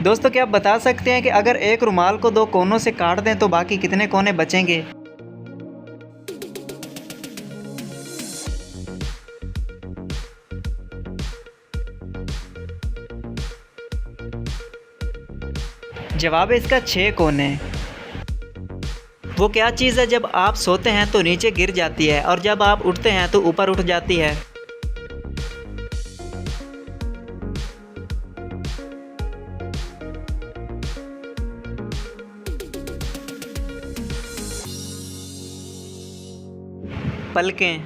दोस्तों क्या आप बता सकते हैं कि अगर एक रुमाल को दो कोनों से काट दें तो बाकी कितने कोने बचेंगे? जवाब है इसका 6 कोने। वो क्या चीज़ है जब आप सोते हैं तो नीचे गिर जाती है और जब आप उठते हैं तो ऊपर उठ जाती है? पलकें।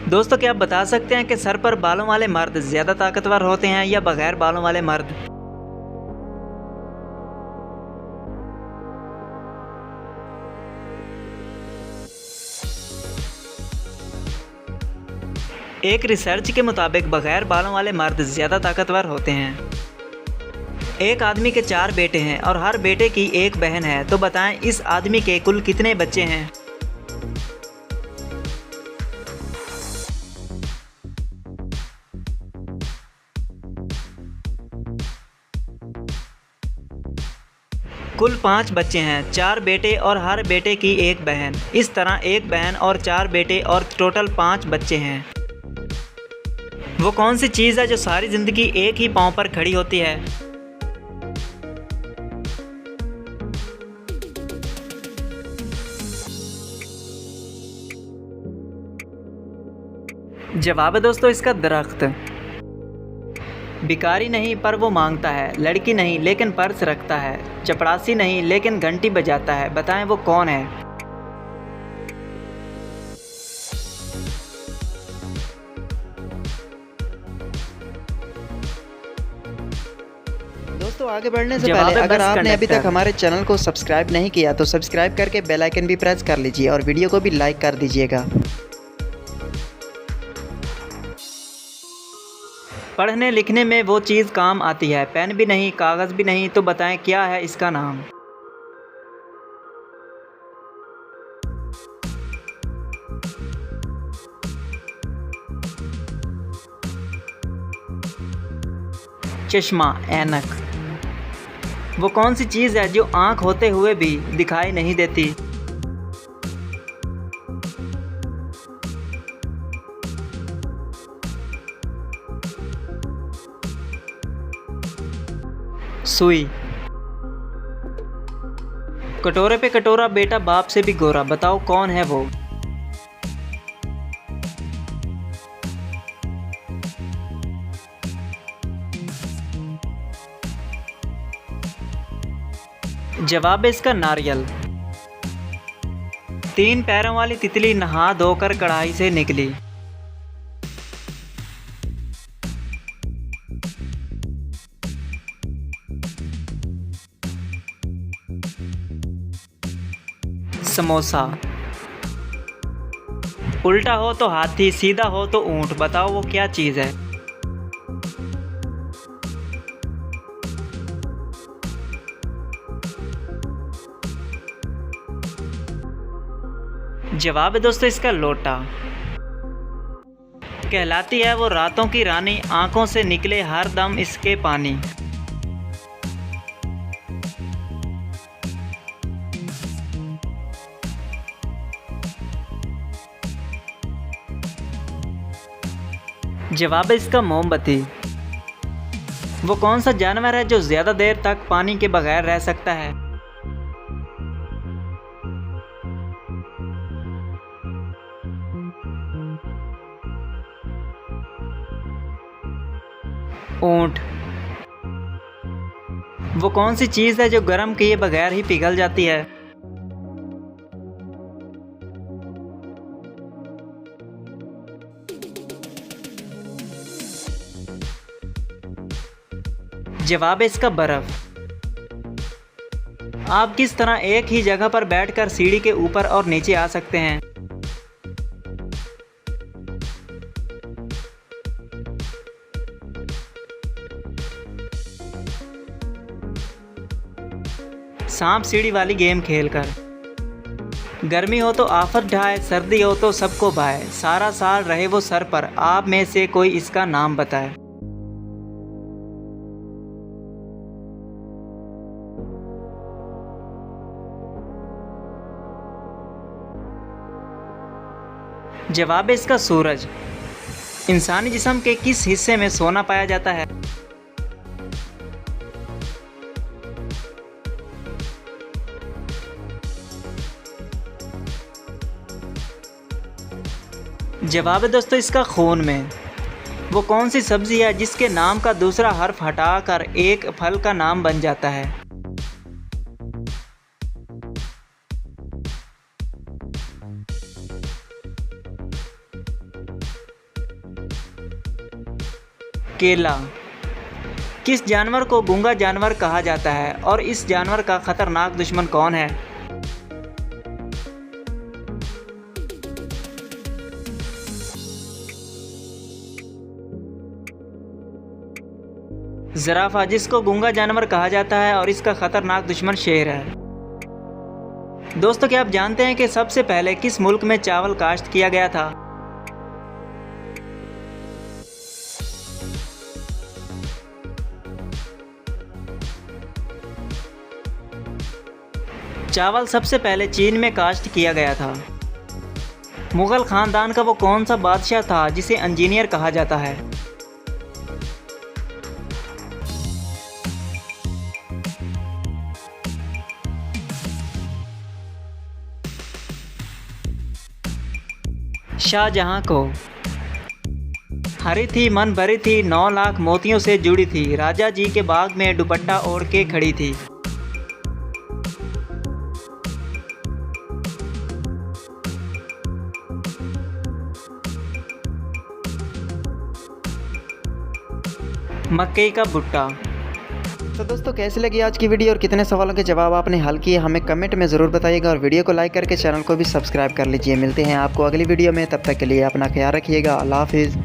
दोस्तों क्या आप बता सकते हैं कि सर पर बालों वाले मर्द ज़्यादा ताकतवर होते हैं या बगैर बालों वाले मर्द? एक रिसर्च के मुताबिक बगैर बालों वाले मर्द ज़्यादा ताकतवर होते हैं। एक आदमी के 4 बेटे हैं और हर बेटे की एक बहन है, तो बताएं इस आदमी के कुल कितने बच्चे हैं? कुल 5 बच्चे हैं, 4 बेटे और हर बेटे की एक बहन। इस तरह एक बहन और 4 बेटे और टोटल 5 बच्चे हैं। वो कौन सी चीज़ है जो सारी ज़िंदगी एक ही पाँव पर खड़ी होती है? जवाब है दोस्तों इसका दरख्त। भिखारी नहीं पर वो मांगता है, लड़की नहीं लेकिन पर्स रखता है, चपरासी नहीं लेकिन घंटी बजाता है, बताएं वो कौन है? दोस्तों आगे बढ़ने से पहले अगर आपने अभी तक हमारे चैनल को सब्सक्राइब नहीं किया तो सब्सक्राइब करके बेल आइकन भी प्रेस कर लीजिए और वीडियो को भी लाइक कर दीजिएगा। पढ़ने लिखने में वो चीज़ काम आती है, पेन भी नहीं कागज़ भी नहीं, तो बताएं क्या है इसका नाम? चश्मा, ऐनक। वो कौन सी चीज़ है जो आँख होते हुए भी दिखाई नहीं देती? सुई। कटोरे पे कटोरा बेटा बाप से भी गोरा, बताओ कौन है वो? जवाब है इसका नारियल। 3 पैरों वाली तितली नहा धोकर कढ़ाई से निकली। समोसा। उल्टा हो तो हाथी, सीधा हो तो ऊंट, बताओ वो क्या चीज़ है? जवाब है दोस्तों इसका लोटा। कहलाती है वो रातों की रानी, आंखों से निकले हर दम इसके पानी। जवाब है इसका मोमबत्ती। वो कौन सा जानवर है जो ज़्यादा देर तक पानी के बगैर रह सकता है? ऊंट। वो कौन सी चीज़ है जो गर्म किए बगैर ही पिघल जाती है? जवाब है इसका बर्फ। आप किस तरह एक ही जगह पर बैठकर सीढ़ी के ऊपर और नीचे आ सकते हैं? सांप सीढ़ी वाली गेम खेलकर। गर्मी हो तो आफत ढाए, सर्दी हो तो सबको भाए, सारा साल रहे वो सर पर, आप में से कोई इसका नाम बताए। जवाब है इसका सूरज। इंसानी जिस्म के किस हिस्से में सोना पाया जाता है? जवाब है दोस्तों इसका खून में। वो कौन सी सब्जी है जिसके नाम का दूसरा हर्फ हटाकर एक फल का नाम बन जाता है? केला। किस जानवर को गूंगा जानवर कहा जाता है और इस जानवर का खतरनाक दुश्मन कौन है? जिराफा, जिसको गूंगा जानवर कहा जाता है और इसका खतरनाक दुश्मन शेर है। दोस्तों, क्या आप जानते हैं कि सबसे पहले किस मुल्क में चावल काश्त किया गया था? चावल सबसे पहले चीन में काश्त किया गया था। मुगल खानदान का वो कौन सा बादशाह था जिसे इंजीनियर कहा जाता है? शाहजहां को। हरी थी मन भरी थी 9 लाख मोतियों से जुड़ी थी, राजा जी के बाग में दुपट्टा ओढ़ के खड़ी थी। मकई का भुट्टा। तो दोस्तों, कैसी लगी आज की वीडियो और कितने सवालों के जवाब आपने हल किए हमें कमेंट में ज़रूर बताइएगा और वीडियो को लाइक करके चैनल को भी सब्सक्राइब कर लीजिए। मिलते हैं आपको अगली वीडियो में, तब तक के लिए अपना ख्याल रखिएगा। अल्लाह हाफिज़।